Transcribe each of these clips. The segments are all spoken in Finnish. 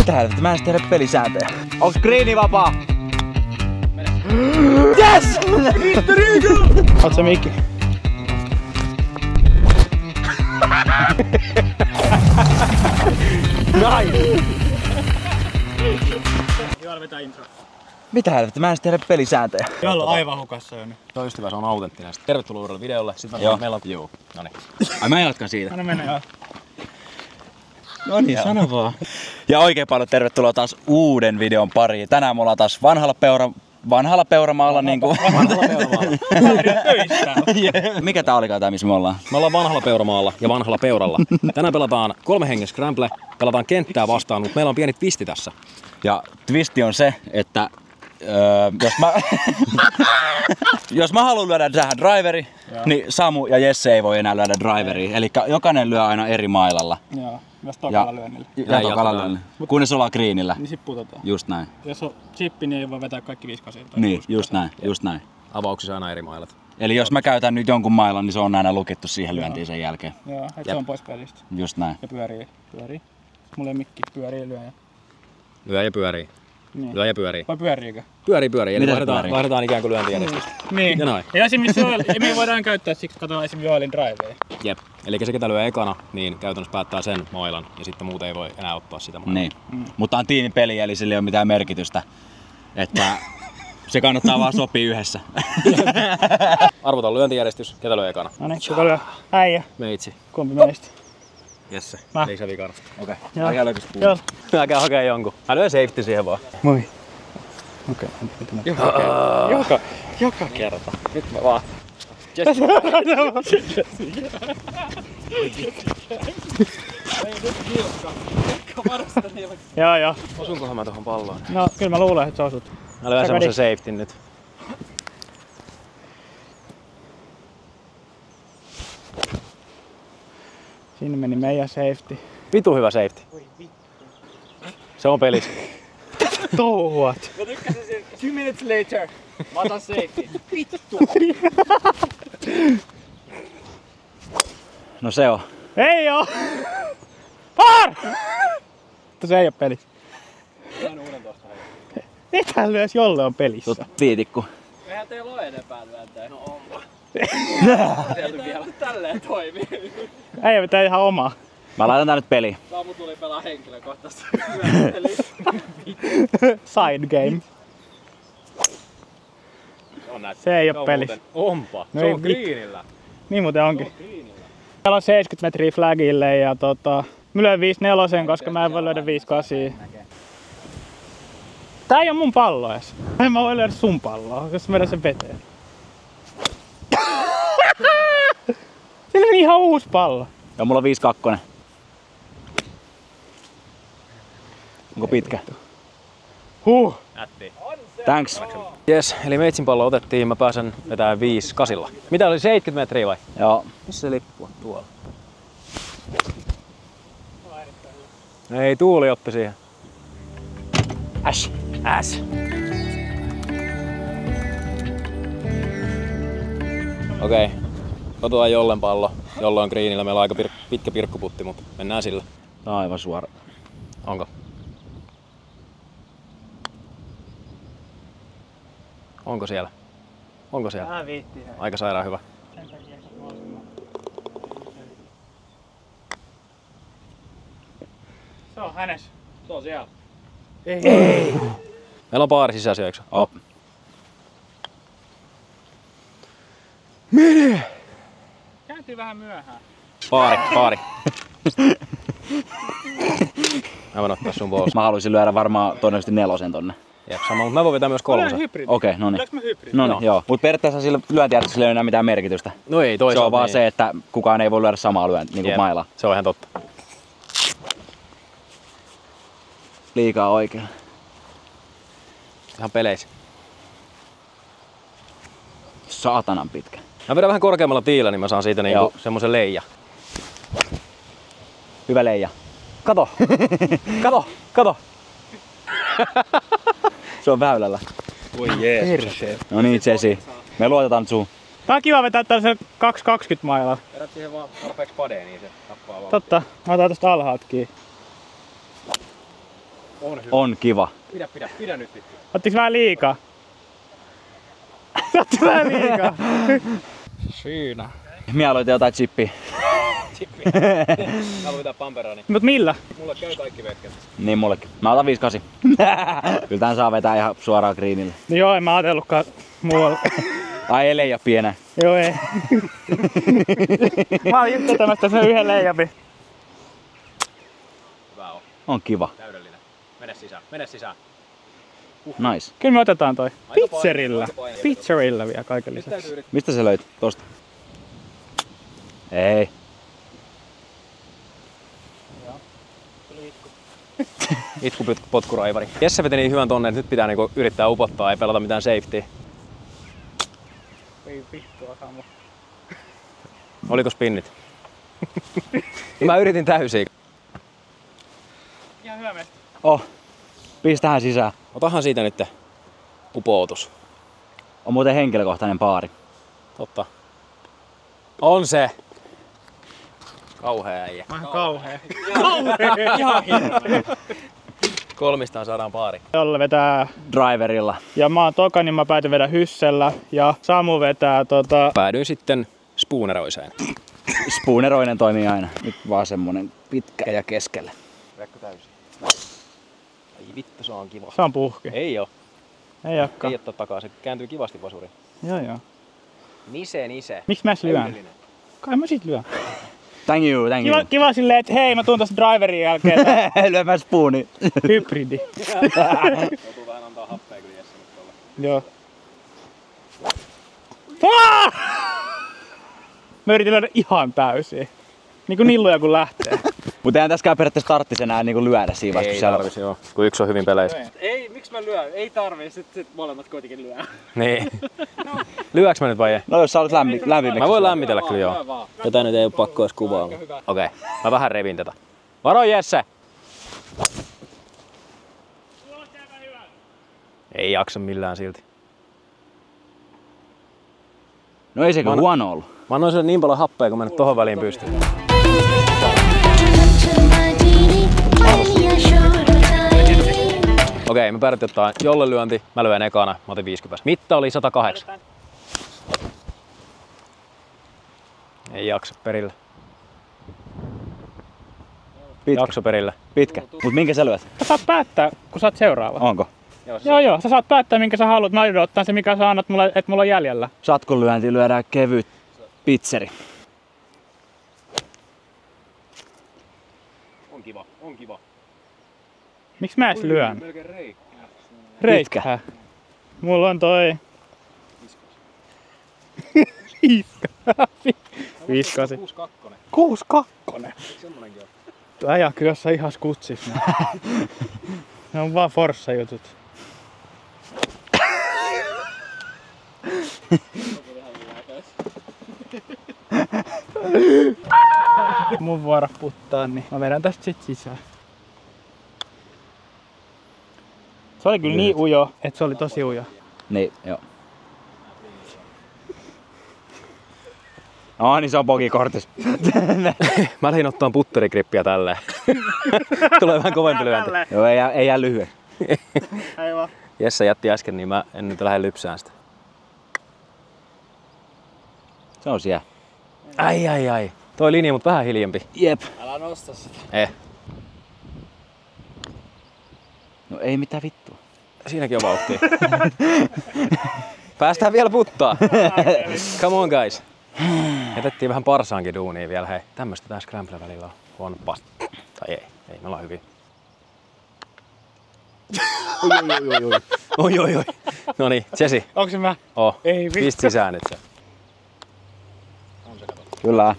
Mitä helvettiä? Mä en tiedä pelisääntöjä. Onks greeni vapaa? Yes! Oot sä Mikki? Nice! Hyvä vetää intro. Mitä helvettiä? Mä en tiedä pelisääntöjä. Jolla on aivan hukassa jo nyt. Tuo ystävä, se on autenttinen. Tervetuloa uudelle videolle. Sitten meillä on... Joo. Noniin. Ai mä jatkan siitä. Anna mennä joo. Noniin, sano vaan. Ja oikein paljon tervetuloa taas uuden videon pariin. Tänään me ollaan taas vanhalla Peuramaalla niinku. Vanhalla Peuramaalla. Mikä tää olikaan tää, missä me ollaan? Me ollaan vanhalla Peuramaalla ja vanhalla Peuralla. Tänään pelataan 3 hengen scramble. Pelataan kenttää vastaan, mutta meillä on pieni twisti tässä. Ja twisti on se, että jos mä haluan lyödä tähän driveri, niin Samu ja Jesse ei voi enää lyödä driveriin. Eli jokainen lyö aina eri mailalla. Joo, myös tokalla lyönnillä. Ja tokalla lyönnillä. Kunnes ollaan greenillä. Niin sit putotaan. Just näin. Jos on chippi, niin ei voi vetää kaikki 5 kasia. Niin, just näin, just näin. Avauksissa aina eri mailat. Eli jos mä käytän nyt jonkun mailan, niin se on aina lukittu siihen lyöntiin sen jälkeen. Joo, et se on pois pelistä. Just näin. Ja pyörii. Mulla ei mikki, pyörii lyö. Lyö ja pyörii. Niin. Lyö ja pyörii. Vai pyöriikö? Pyörii. Eli Mitä vaihdetaan ikään kuin lyöntijärjestystä. Niin. Ja noin. Ja esimerkiksi me voidaan käyttää, siksi katsotaan esimerkiksi Joelin driveja. Jep. Eli se ketä lyö ekana, niin käytännössä päättää sen mailan. Ja sitten muut ei voi enää ottaa sitä mailaa. Niin. Mutta on tiimipeli, eli sillä ei ole mitään merkitystä. Että se kannattaa vaan sopia yhdessä. Arvotaan lyöntijärjestys. Ketä lyö ekana? No niin, kuka lyö? Äijä. Meitsi. Kumpi meistä? Jesse. Mä. Liisa vikana. Okei. Joo. Mä käyn hakee jonkun. Mä lyön safety siihen vaan. Moi. Okei. Joka kerta. Nyt mä vaan. Joo. Osunkohan mä tohon palloon? No kyllä mä luulen, että sä osut. Mä lyön semmosen safety nyt. Sinne meni meidän safety. Vitu hyvä safety. Se on pelissä. Touhuat. Mä tykkäsin sen 2 minutes later. Mä otan safety. Vittu. No se on. Ei oo! Par! Mutta se ei oo pelissä. Ethän lyös jolle on pelissä. Viitikku. Eihän teillä oo enempää lyöntää. No onpa. Teillä vielä tälleen toimii. Ei vetää ihan omaa. Mä laitan tää nyt peliin. Samu tuli pelaa henkilökohtaisesti. Side game. Se ei oo pelissä. Onpa. No Se ei on greenillä. Niin muuten onkin. Täällä on 70 metriä flagille ja mä lyön 5-4, koska mä en voi lyödä 5-8. Tää ei oo mun pallo edes. En mä voi lyödä sun palloa, jos mä vedän sen veteen. Siinä on ihan uusi pallo. Ja mulla on 5-2. Onko pitkä? Nätti. Thanks. Jes, eli meitsin pallo otettiin, mä pääsen vetämään 5-8. Mitä oli 70 metriä vai? Joo. Missä se lippu on? Tuolla. Ei, tuuli otti siihen. Äs. Okei. Otetaan Jollen pallo. Jolle on greenillä. Meillä on aika pitkä pirkkuputti, mutta mennään sillä. Tää on aivan suora. Onko? Onko siellä? Onko siellä? Tää viittii. Aika sairaan hyvä. Se on hänes. Se on siellä. Ei. Meillä on baari sisäisiä, eikö? Oh. Kääntyy vähän myöhään. Baari. Mä voin ottaa sun pois. Mä haluaisin lyödä varmaan todennäköisesti 4 tonne. Jep, sama, mutta mä voin vetää myös 3. Okei, noniin. Otanko mä hybridi? Noniin, joo. Mut periaatteessa sillä lyöntijärjestyksellä ei ole enää mitään merkitystä. No ei, Se toisaalta on vaan niin. se, että kukaan ei voi lyödä samaa niinku mailaa. Se on ihan totta. Liikaa oikein. Ihan peleissä. Saatanan pitkä. Mä vedän vähän korkeammalla tiillä, niin mä saan siitä niinku semmosen leija. Hyvä leija. Kato! Kato! Se on väylällä. Voi jees. Perseet. No niin, Jesse. Me luotetaan sun. Tää on kiva vetää tällaisen 220 mailalla. Vedät siihen vaan tarpeeksi padeen, niin se tappaa vaan. Totta. Mä otan tosta alhaalta kiinni. On kiva. Pidä nyt vittu. Ottiks vähän liikaa? Otti vähän liikaa. Siinä. Minä aloitin jotain chippiä. Mä voin pitää pamperani. Mut millä? Mulla käy kaikki vetket. Niin mullekin. Mä otan 5-8. Kyllä tän saa vetää ihan suoraan greenille. No joo, en mä ajatellutkaan muualla. Ai ei leija pienä. Joo ei. Mä oon just vetämästä sen yhden leijapin. Hyvä on. On kiva. Täydellinen. Mene sisään. Nice. Kyllä me otetaan toi. Aika Pizzerilla. paine. Pizzerilla vielä kaiken lisäksi. Mistä sä löit? Tosta. Ei. Itkupotkuraivari. Jesse veti niin hyvän tonne, että nyt pitää niinku yrittää upottaa, ei pelata mitään safety. Ei vittua Samu. Oliko spinnit? Mä yritin täysiä. Ihan hyvä mesta. Oh. Pistähän sisään. Otahan siitä nyt upoutus. On muuten henkilökohtainen paari. Totta. On se. Kauhea äijä. Mä oon kauhea. Ihan hirveä. Kolmistaan saadaan paari. Jolle vetää. Driverilla. Ja mä oon toka, niin mä päätyn vedä hyssellä. Ja Samu vetää Päädyin sitten spooneroiseen. Spooneroinen toimii aina. Nyt vaan semmonen pitkä ja keskelle. Rekko täysin. Ai vittu, se on kiva. Se on puhki. Ei oo. Ei ookaan. Ei ottaa takaa, se kääntyy kivasti vasuriin. Joo. Nise. Miksi mä lyön? Kai mä sit lyön. Thank you. Kiva silleen, että hei mä tuun tosta driverin jälkeen. Lyömään spooni. Hybridi. Joutuu vähän antaa happea kyllä Jesse nyt tuolla. Joo. Mä yritin lyödä ihan täysin. Niinku nilluja kun lähtee. Mutta eihän tässäkään periaatteessa tarttis enää niinku lyödä siinä vasta. Ei tarvis joo, kun yksi on hyvin peleissä. Ei, miksi mä lyön? Ei tarvii, sit molemmat kuitenkin lyö. Niin. Lyöks mä nyt vai ei? No jos sä olet lämpimeksi. Mä voin lämmitellä kyllä joo. Tätä nyt ei oo pakko edes kuvaa. Okei, mä vähän revin tätä. Varo Jesse! Ei jaksa millään silti. No ei se kyllä huono ollut. Mä annoin sille niin paljon happea, kun mä nyt tohon väliin pystyn. Okei, me päätettiin ottaa jolle lyönti. Mä lyön ekana. Mä otin 50. Mitta oli 108. Ei jaksa perille. Pitkä. Jakso perille. Pitkä. Mut minkä sä lyöt? Sä saat päättää, kun sä oot seuraava. Onko? Joo, sä saat päättää minkä sä haluat. Mä yritän ottaa se mikä sä annat mulle, että mulla on jäljellä. Satkun lyönti lyödään kevyt pizzeri. On kiva. Miksi mä edes lyön? Melkein reikki. Reikkä. Mulla on toi... Iska. 5-8. 6-2. Semmonenkin on. Tuo äijä on kyllä jossain ihan skutsis. Ne on vaan Forssa jutut. Mun vuoro puttaa, niin mä vedän tästä sit sisään. Se oli kyllä niin ujo, että se oli tosi ujo. Niin, joo. No niin se on pokikortis. Mä lähdin ottaa putterigrippiä tälleen. Tulee vähän kovempi lyönti. Joo, ei jää lyhyen. Aivan. Jesse jätti äsken, niin mä en nyt lähde lypsään sitä. Se on siellä. Ai. Toi linja, mut vähän hiljempi. Jep. Älä nosta sitä. No ei mitään vittua. Siinäkin on vauhtia. Päästään vielä puttaa. Come on guys. Jätettiin vähän parsaankin duunia vielä. Hei, tämmöstä tää scramble välillä on huono pasta. Tai ei, me ollaan hyvin. Oi. Noniin, Jesse. Onko se mä? Ei vittu. Pist sisään nyt se. Kyllä.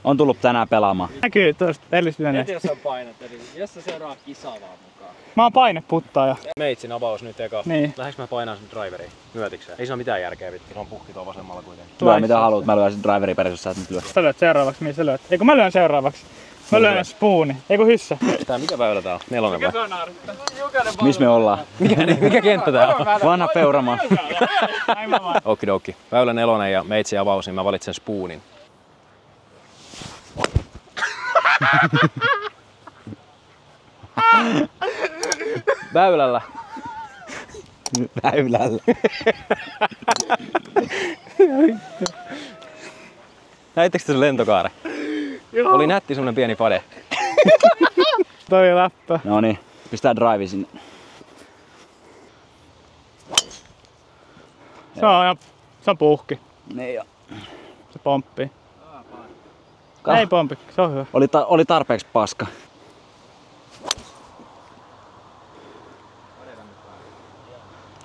On tullut tänään pelaamaan. Näkyy tuosta edellislyönneistä. Heti jos on painet, eli jos sä seuraa kisaa vaan mukaan. Mä oon paineputtaaja. Meitsin avaus nyt eka. Niin. Lähdekö mä painaa sen driveriin? Myötikseen? Ei se ole mitään järkeä vittu. Se on puhki tuo vasemmalla kuitenkin. Lyö mitä haluat, mä lyön sen driveri perässä, jos sä et nyt lyö. Sä lyöt seuraavaksi, mihin sä lyöt? Eikö mä lyön seuraavaksi? Mä lyön spooni. Eikö hyssä? Tää mikä väylä tää on? 4 vai? Missä me ollaan? Mikä kenttä tää on? Vanha Peuramaa. Okidoki. Väylä 4 ja meitsi avaus, niin mä valitsen spoonin. Väylällä. Väylällä. Näittekö te sen lentokaaren? Joo. Oli nätti semmonen pieni pade. Toi läppä. No niin, pistää drive sinne. Se on puhki. Niin jo. Se pomppii. Ei pompi, se on hyvä. Oli tarpeeksi paska.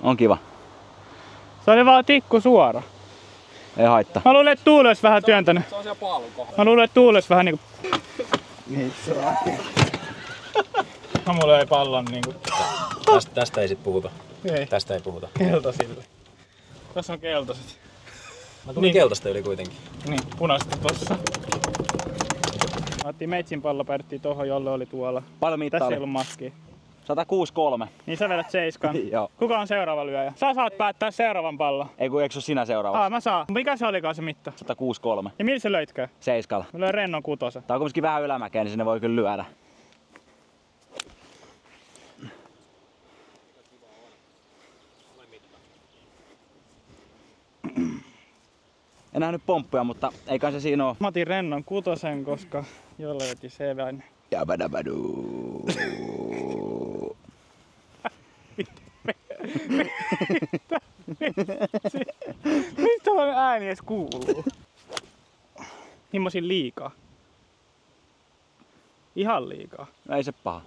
On kiva. Se oli vaan tikku suora. Ei haittaa. Mä luulen, että Tuuli olisi vähän työntänyt. Se on siellä paalun kohdalla. Mä luulen, että Tuuli olisi vähän niinku... Mä mulla ei pallon niinku... Tästä ei sit puhuta. Ei. Tästä ei puhuta. Keltasille. Tässä on keltaiset. Mä tulin keltaista yli kuitenkin. Niin, punaista tossa. Mä otin meitsin pallo, päädyttiin tohon, jolle oli tuolla. Paljon mittaa Tässä ei oli? ollut maskia. 106,3. Niin sä vedät 7. Joo. Kuka on seuraava lyöjä? Sä saat päättää seuraavan pallon. Ei kun eikö se ole sinä seuraavaksi? Mä saan. Mikä se olikaan se mitta? 106,3. Ja millä se löitkö? Seiskalla. Mä löin rennon kutosen. Tää on kumminkin vähän ylämäkeä, niin sinne voi kyllä lyödä. En nähnyt pomppuja, mutta eikä se siinä oo. Mä otin rennon kutosen, koska jolle veti sevän. Jabadabaduu. Mistä tällainen ääni edes kuuluu? Himmosin liikaa. Ihan liikaa. No ei se paha.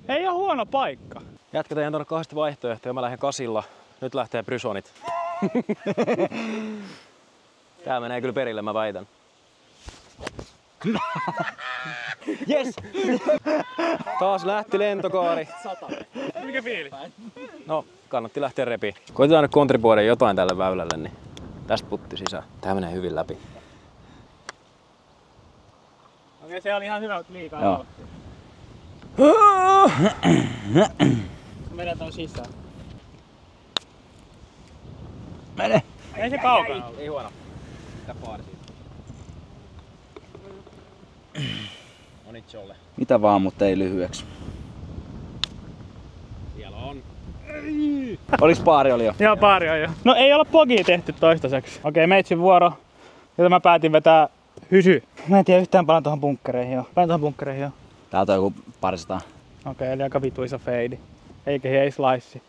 Ei oo huono paikka. Jätkät ei antanut kahdesta vaihtoehtoja. Mä lähden kasilla. Nyt lähtee Brysonit. Tää menee kyllä perille, mä väitän. Yes! Taas lähti lentokaari. Mikä fiili? No, kannatti lähteä repiin. Koitetaan nyt kontribuoida jotain tälle väylälle, niin tästä putti sisään. Tää menee hyvin läpi. Okei, se oli ihan hyvä, mutta liikaa. Joo. Mennään ton sisään. Mene! Ei se kaukana ollut. Ei huono. Mitä paari siitä? Onitsolle. Mitä vaan, mutta ei lyhyeksi. Siellä on. Oliks paari oli jo? Joo, pari on jo. No ei olla pogia tehty toistaiseksi. Okei, meitsin vuoro. Jota mä päätin vetää hysy. Mä en tiedä yhtään paljon tuohon bunkkereihin jo. Paljon tuohon bunkkereihin jo. Täältä on joku parisataa. Okei, eli aika vituisa feidi. Eikä ei slice.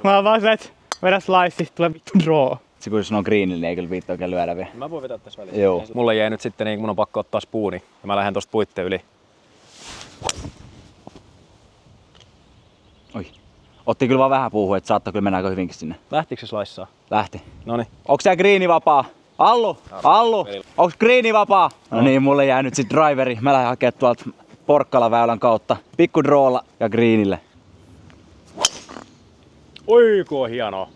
Mä oon vaan se, että vedä slice, tulee vittu draw. Se kun sanoo greenille, niin ei kyllä viittaa oikein lyödä vielä. Mä voin vetää tässä välissä. Joo. Mulle jäi nyt sitten niin, mun on pakko ottaa spooni. Ja mä lähden tosta puitten yli. Oi. Otti kyllä vaan vähän puuhun, että saattaa kyllä mennä aika hyvinkin sinne. Lähtikö se slaissaa? Lähti. Noniin. Onks tää greeni vapaa? Allu! Allu! Onks greeni vapaa? No niin, mulle jää nyt sit driveri. Mä lähden hakemaan tuolta Porkkalaväylän kautta. Pikku droolla ja greenille. Oi, kun on hienoa.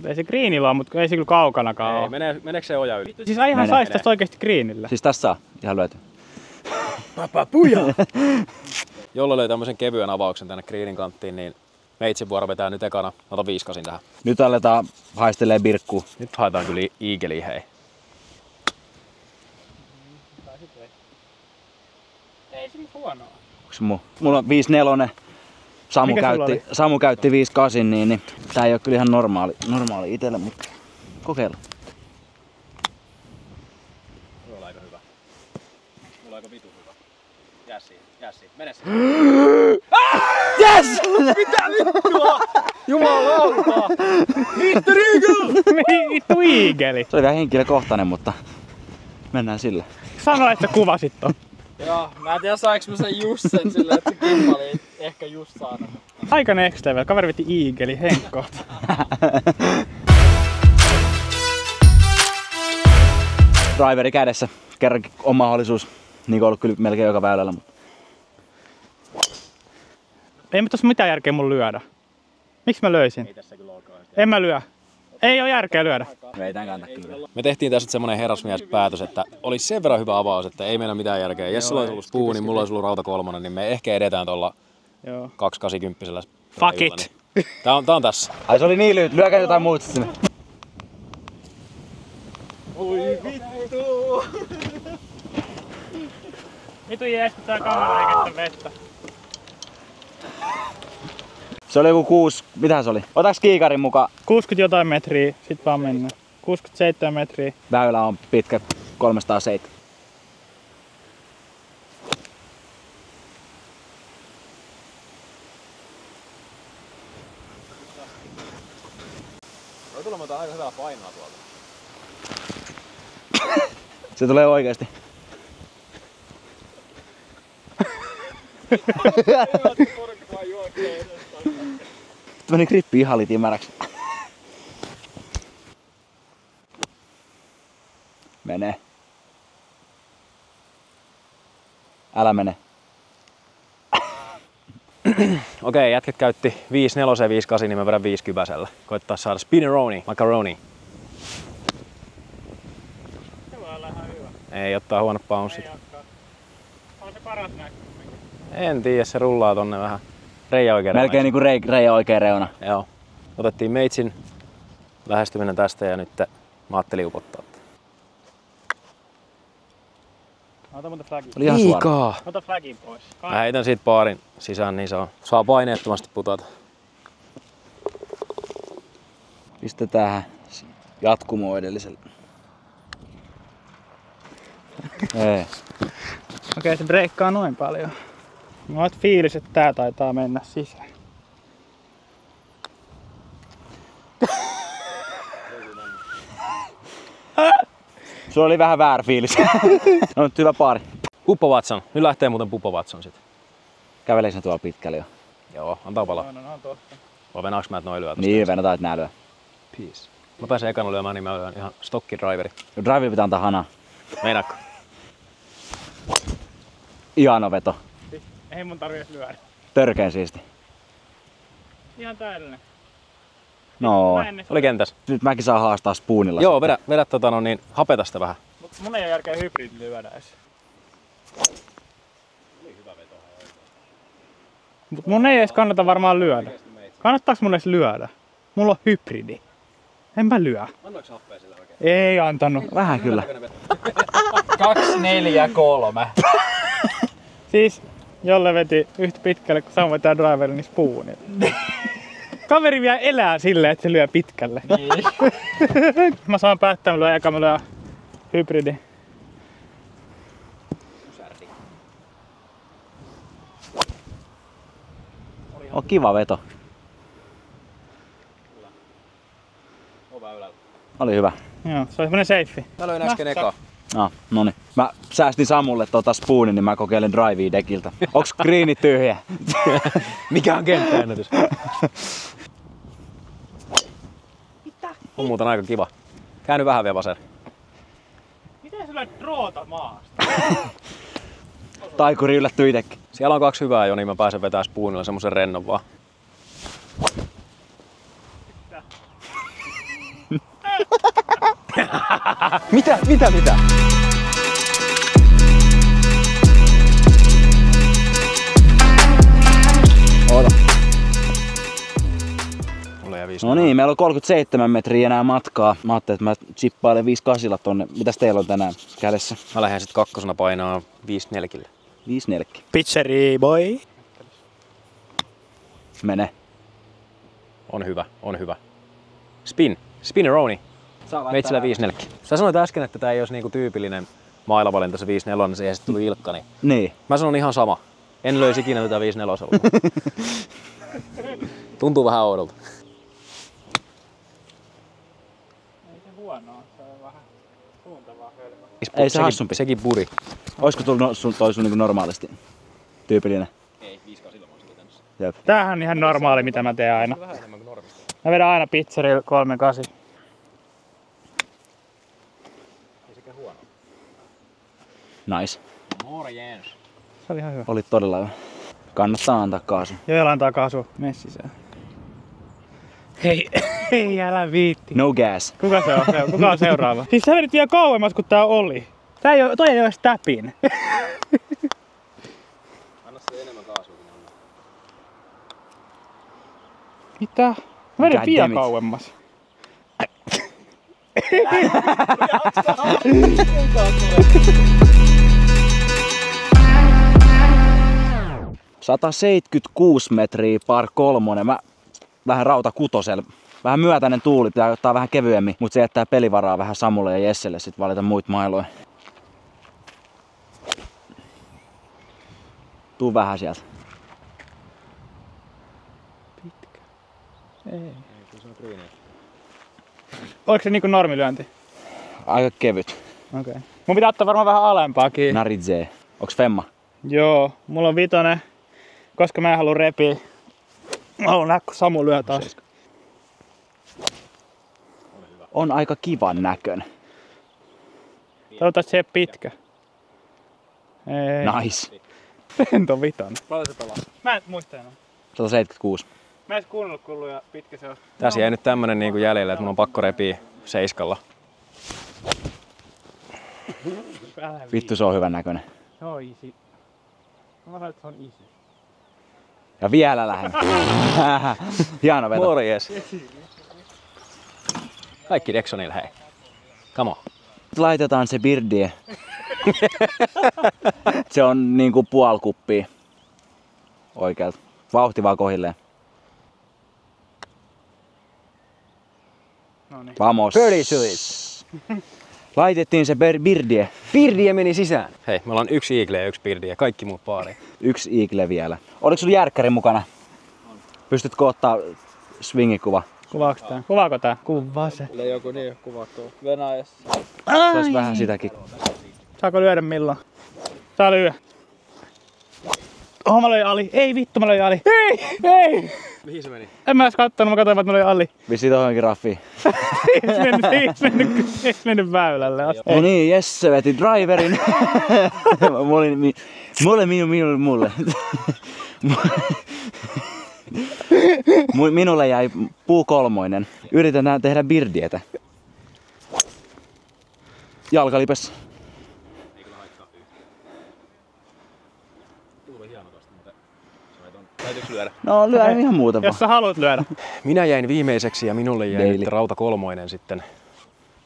Ei se greenillä ole, mutta ei se kyllä kaukanakaan Ei, oo. meneekö se oja yli? Siis ihan Menee. sais tästä oikeesti greenillä. Siis tässä saa ihan lyöty. Jolla löi tämmösen kevyen avauksen tänne greenin kanttiin, niin meitsin vuoro vetää nyt ekana. Ota 5-8 tähän. Nyt aletaan haistelee birkkuu. Nyt haetaan kyllä eagleia, hei. Ei se nyt huonoa. Onks mulla on 5-4. Mikä sulla oli? Samu käytti 5-8, niin tää ei oo kyllä ihan normaali itelle, mutta kokeillaan. Mulla on aika hyvä. Mulla on aika vitu hyvä. Jää siihen. Mene siihen. Yes! Jumalauta! Vittu eageli. Se oli vähän henkilökohtainen, mutta mennään sillä. Sano, että sä kuvasit ton. Joo, mä en tiedä saanko mä sen just sen silleen, että se kimpali ehkä just saanut. Aika next level. Kaveri veti eageli henkkoht. Driveri kädessä. Kerrankin on mahdollisuus. Niin kuin ollut kyllä melkein joka väylällä. Mutta Ei me tossa mitään järkeä mun lyödä. Miksi mä löisin? Ei tässä kyllä olekaan. En mä lyö. Ei oo järkeä lyödä. ei tän kannata kyllä. Me tehtiin tässä semmonen herrasmiespäätös, että olisi sen verran hyvä avaus, että ei meillä mitään järkeä. Jessillä olisi ollut spooni, mulla olisi ollut rauta 3, niin me ehkä edetään tuolla Joo. 280-sellä. Fuck it. Tää on tässä. Ai se oli niin lyhyt, lyökää jotain muuta sinne. Oi vittu! Vitu jees, kun tää kamera ei kestä vettä. Se oli joku 6, mitä se oli? Otaks kiikarin mukaan? 60 jotain metriä, sit vaan mennään. 67 metriä. Väylä on pitkä 307. Voi tulla muuten aika hyvää painoa tuolta. Se tulee oikeesti. Meni grippi ihan litimäräksi. Mene. Älä mene. Okei, jätket käytti 5.4 ja 5.8, niin mä vedän 5 kypäsellä. Koittaa saada spinneroni, macaroni. Se voi olla ihan hyvä. Ei ottaa huonot bounceit. Ei olekaan. On se paras näkymä. En tiedä, se rullaa tonne vähän reijä oikein. Melkein niinku reijä oikea reuna. Joo. Otettiin meitsin lähestyminen tästä ja nyt mä ajattelin upottaa. Ota muuten flagin. Oli ihan suora. Ota flagin pois. Mä heitän siitä baarin sisään, niin saa paineettomasti putata. Pistetään jatkumo edelliselle. Ei. Okei, se breikkaa noin paljon. Mä oot fiilis, että tää taitaa mennä sisään. Sulla oli vähän väärä fiilis. No nyt hyvä paari. Puppo Watson. Nyt lähtee muuten Puppo Watson sit. Kävelee sen tuolla pitkälle jo. Joo, antaa palaa. No tosta. Vai venaaks mä, että noin lyö tosta? Niin, venataan, että nää lyö. Peace. Mä pääsen ekana lyömään, niin mä lyön ihan stokkidriveri. Drive pitää antaa hanaa. Meinaatko? Iano veto. Ei mun tarvii edes lyödä. Törkeen siisti. Ihan täydellinen. No. Oli kentäs. Nyt mäkin saan haastaa spoonilla. Joo, vedä niin hapeta sitä vähän. Mut mun ei oo järkeä hybrid lyödä edes. Mut mun ei edes kannata varmaan lyödä. Kannattaaks mun edes lyödä? Mulla on hybridi. Enpä lyö. Annoiko happea sille oikein? Ei antanut. Vähän kyllä. 2, 4, 3. Siis, jolle veti yhtä pitkälle, kun sama vetää driveri, niin spoonilla. Kaveri vielä elää silleen, että se lyö pitkälle. Niin. Mä saan päättää, mä lyön hybridi. On kiva veto. Oli hyvä. Joo, se on semmonen seifi. Mä löin äsken ekaa. Noniin. Mä säästin Samulle spoonin, niin mä kokeilen drivea dekiltä. Onks greeni tyhjä? Mikä on kenttäennätys? On muuten aika kiva. Käänny vähän vielä vasen. Miten sä lyöt droota maasta? Taikuri yllättyi itekin. Siellä on 2 hyvää jo, niin mä pääsen vetää spoonilla semmosen rennon vaan. Mitä? Oota. Mulla jää 5. No niin, meillä on 37 metriä enää matkaa. Mä ajattelin, että mä chippailen 5.8 tonne. Mitäs teillä on tänään kädessä? Mä lähden sit kakkosena painaa 5.4. 5.4. Pizzeri boy. Mene. On hyvä. Spinneroni. Meitsillä 5.4. Sä sanoit äsken, että tää ei olisi niinku tyypillinen mailavalinta se 5.4, niin siihen sit tuli Ilkka. Niin Niin. mä sanon ihan sama. En löisi ikinä tätä 5.4. Tuntuu vähän oudolta. Ei se huonoa, se on vähän suuntavaa hölmö. Ei se hassumpi. Sekin puri. Oisko toi sun niinku normaalisti tyypillinen? Ei, 5.8 ilman sitä tänne. Jep. Tämähän on ihan normaali, mitä mä teen aina. Vähän enemmän kuin normisti. Mä vedän aina pizzerilla 3.8. Ei sekään huono. Nice. Morjens. Se oli ihan hyvä. Oli todella hyvä. Kannattaa antaa kaasu. Joella antaa kaasua. Mene sisään. Hei, ei älä viitti. No gas. Kuka se on? Kuka on seuraava? Siis sä vedit vielä kauemmas kuin tää oli. Toi ei oo edes täpin. Anna sille enemmän kaasua kuin anna. Mitä? Mä vedin God vielä damn it. kauemmas. 176 metriä par 3. Mä vähän rauta kutosel. Vähän myötäinen tuuli, pitää ottaa vähän kevyemmin, mutta se jättää pelivaraa vähän Samulle ja Jesselle sit valita muita mailoja. Tuu vähän sieltä. Pitkä. Ei. Oliko se niinku normilyönti? Aika kevyt. Okei. Okay. Mun pitää ottaa varmaan vähän alempaakin. Narizee. Onks femma? Joo, mulla on 5, koska mä en halua repiä. Mä haluan nähdä, kun Samu lyö taas. On aika kivan näköinen. Toivottavasti se ei pitkä. Ei. Nice. Lento 5. Paljon se pelaa? Mä en muista enää. 176. Mä en edes kuunnellut kuinka pitkä se on. Tässä jäi nyt tämmönen niinku jäljellä, että mun on pakko repiä 7. Vittu, se on hyvän näköinen. Se on easy. Mä sanoin, että se on easy. Ja vielä lähemmin. Hieno veto. Morjes. Kaikki Dexonille, hei. Come on. Laitetaan se birdie. Se on niinku puoli kuppia. Oikealta. Vauhti vaan kohilleen. Noniin. Vamos. Birdie shoes. Laitettiin se birdie. Birdie meni sisään. Hei, me ollaan 1 eagle ja 1 birdie ja kaikki muut paari. 1 eagle vielä. Oliko sulla järkkäri mukana? Pystytkö ottaa swingikuva? Kuvaako tää? Kuvaako tää? Kuvaa se. Kyllä joku niin kuvattu Venäjässä. Se olisi vähän sitäkin. Saako lyödä milloin? Saa lyödä. Oh, mä löin ali. Ei vittu, mä löin ali. Ei! Mihin se meni? En mä edes kattonut, mä katsoin, että mä löin ali. Vissiin tohonkin raffiin. Ei mennyt väylälle asti. No niin, Jesse veti driverin. Mulle. Minulle jäi puu 3. Yritetään tehdä birdietä. Jalkalipes. Täytyykö lyödä? No lyö ihan muuta vaan. Jos sä haluat lyödä. Minä jäin viimeiseksi ja minulle jäi Daily. nyt rauta 3 sitten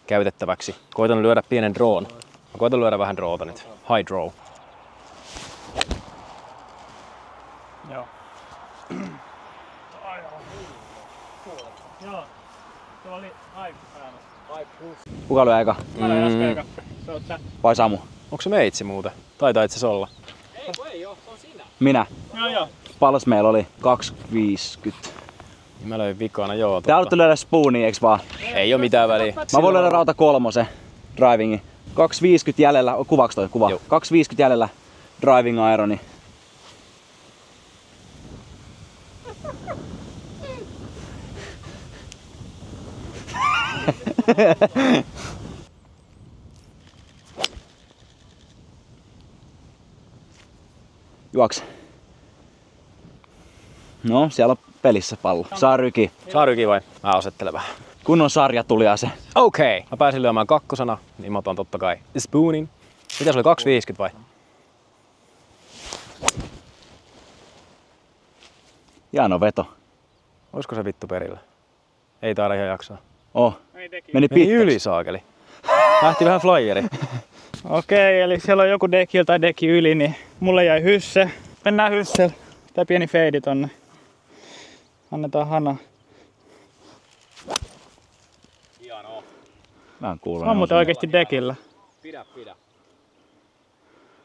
käytettäväksi. Koitan lyödä pienen drawn. Mä koitan lyödä vähän drawta nyt. High draw. Joo. Joo. Tuo oli aiku päällä. Kuka lyö eka? Mä löin äsken eka. Se oot sä. Vai Samu? Onko se meitsi muuten? Taitaa itse olla. Ei oo, se on sinä. Minä. Joo. Pallas meillä oli 2.50. Mä löin vikana, joo. Te haluatte lyödä spoonia, eiks vaan? Ei oo mitään väliä. Mä voin lyödä rauta 3 drivingin. 2.50 jäljellä, kuvaaks toi kuva? 2.50 jäljellä driving ironi. Juokse. No, siellä on pelissä pallo. Saa ryki. Saa ryki vai? Mä asettelen vähän. Kunnon sarja tuli ase. Okei. Mä pääsin lyömään 2, niin mä otan totta kai spoonin. Mitä se oli, 2.50 vai? Hieno veto. Olisiko se vittu perillä? Ei taida ihan jaksaa. Oh. Ei teki. Meni Meni pitkäksi. yli saakeli. Lähti vähän flyeri. Okei, eli siellä on joku dekillä tai deki yli, niin mulle jäi hysse. Mennään hysselle. Tää pieni feidi tonne. Annetaan hana. Hienoa. Mä en kuullut. On muuten oikeesti dekillä. Pidä.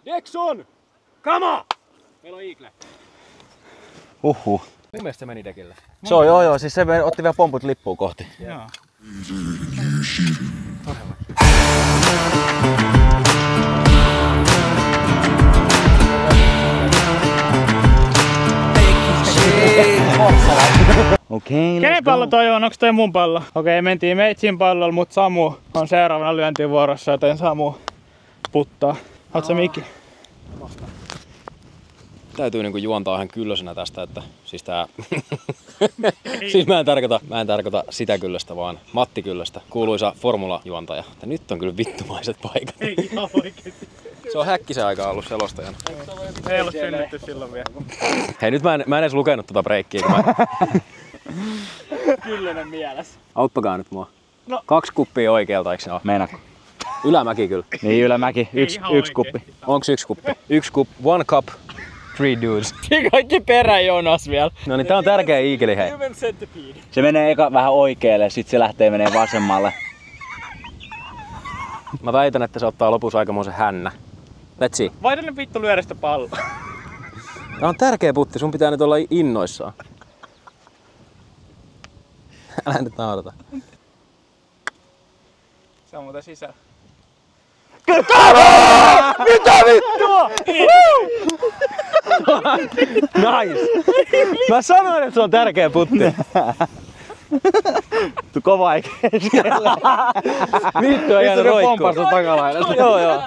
Dexon! Come on! Meillä on eagle. Huhhuh. Mun mielestä se meni dekille. Se on joo, siis se otti vielä pomput lippuun kohti. Joo. Okei, Kenen pallo toi on? Onks toi mun pallo? Okei, mentiin Meitsin pallolla, mut Samu on seuraavana lyöntivuorossa, joten Samu puttaa. Oot sä Mikki? Täytyy niinku juontaa ihan kyllösenä tästä, että siis tää... siis mä en tarkoita sitä Kyllöstä, vaan Matti Kyllöstä, kuuluisa formulajuontaja. Ja nyt on kyllä vittumaiset paikat. Ei ihan oikeesti. Se on Häkkisen aikaa ollut selostajana. Ei ollut synnytty silloin vielä. Hei, nyt mä en edes lukenut tota breikkiä, kun mä... Kyllönen mielessä. Auttakaa nyt mua. No. 2 kuppia oikealta, eikö se oo? Meinaatko? Ylämäki kyllä. Niin, ylämäki. Ei Yksi ihan yksi kuppi. oikeesti. Onks 1 kuppi? 1 cup, 1 cup, Three dudes. Kaikki peräjonas vielä. No niin, tää on tärkeä iikeli, hei. Human centipede. Se menee eka vähän oikealle, sit se lähtee menee vasemmalle. Mä väitän, että se ottaa lopussa aikamoisen hännä. Let's see. Vaihda ne vittu lyödä sitä palloa. Tää on tärkeä putti, sun pitää nyt olla innoissaan. Älä nyt naurata. Se on muuten sisällä. Mitä vittua? Nice! Mä sanoin, että se on tärkeä putti. Kova eikä siellä. Vittu ei jäänyt roikkuu. takalaidasta. Joo.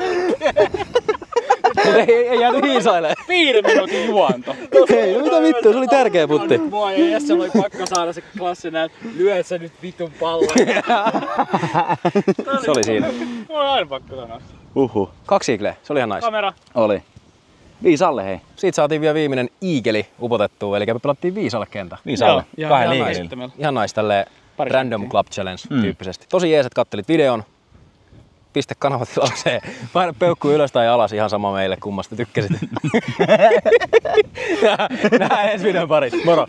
Mut ei jäänyt hiisailee. 5 minuutin juonto. Hei, no mitä vittua, se oli tärkeä putti. Mua ja Jesse oli pakko saada se klassinen, lyö sä nyt vitun pallon. Se oli siinä. Mulla on aina pakko sanoa. 2 iikleä, se oli ihan nice. Kamera. Oli. 5 alle hei. Siitä saatiin vielä viimeinen iikeli upotettua, eli me pelattiin 5 alle kentä. 5 alle. Joo, Kahden ihan liikelillä. Ihan nice tälleen Pari random settiä. club challenge tyyppisesti. Tosi jees, että kattelit videon. Pistä kanavatilaukseen. Paina peukku ylös tai alas, ihan sama meille, kummasta tykkäsit. Nähdään ensi videon parissa. Moro!